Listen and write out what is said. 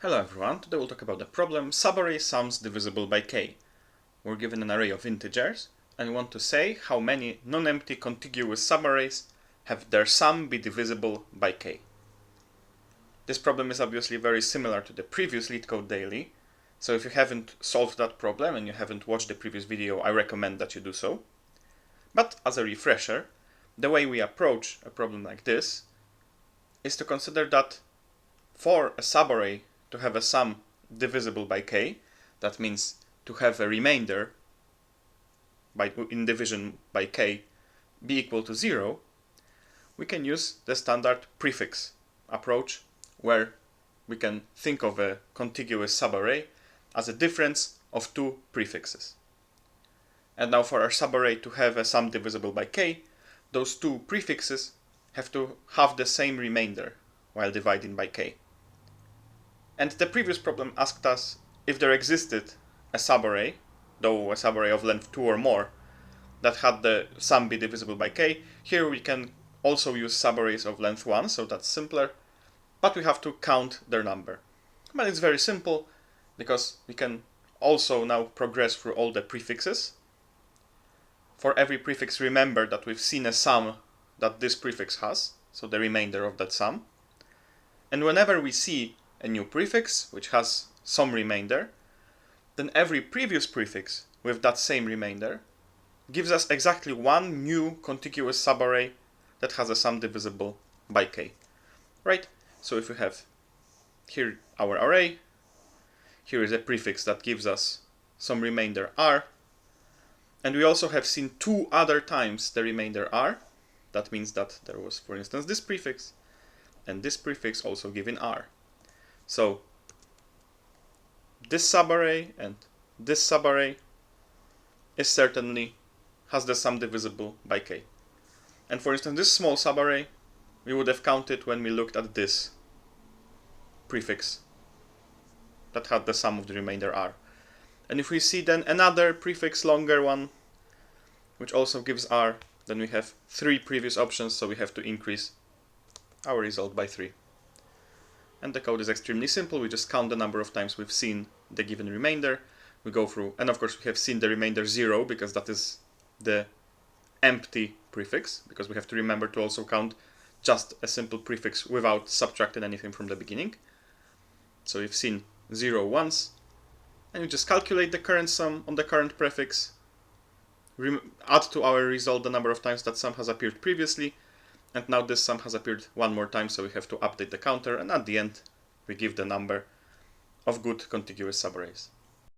Hello everyone, today we'll talk about the problem Subarray Sums Divisible by k. We're given an array of integers and we want to say how many non-empty contiguous subarrays have their sum be divisible by k. This problem is obviously very similar to the previous LeetCode daily, so if you haven't solved that problem and you haven't watched the previous video, I recommend that you do so. But as a refresher, the way we approach a problem like this is to consider that for a subarray to have a sum divisible by k, that means to have a remainder in division by k be equal to 0, we can use the standard prefix approach, where we can think of a contiguous subarray as a difference of two prefixes. And now for our subarray to have a sum divisible by k, those two prefixes have to have the same remainder while dividing by k. And the previous problem asked us if there existed a subarray, though a subarray of length 2 or more, that had the sum be divisible by k. Here we can also use subarrays of length 1, so that's simpler, but we have to count their number. But it's very simple, because we can also now progress through all the prefixes. For every prefix, remember that we've seen a sum that this prefix has, so the remainder of that sum. And whenever we see a new prefix which has some remainder, then every previous prefix with that same remainder gives us exactly one new contiguous subarray that has a sum divisible by k. Right? So if we have here our array, here is a prefix that gives us some remainder r, and we also have seen two other times the remainder r. That means that there was, for instance, this prefix and this prefix also given r. So this subarray and this subarray is certainly has the sum divisible by k. And for instance, this small subarray we would have counted when we looked at this prefix that had the sum of the remainder r. And if we see then another prefix, longer one, which also gives r, then we have three previous options, so we have to increase our result by 3. And the code is extremely simple. We just count the number of times we've seen the given remainder. We go through, and of course we have seen the remainder 0, because that is the empty prefix, because we have to remember to also count just a simple prefix without subtracting anything from the beginning. So we've seen 0 once, and we just calculate the current sum on the current prefix, add to our result the number of times that sum has appeared previously, and now this sum has appeared one more time, so we have to update the counter, and at the end we give the number of good contiguous subarrays.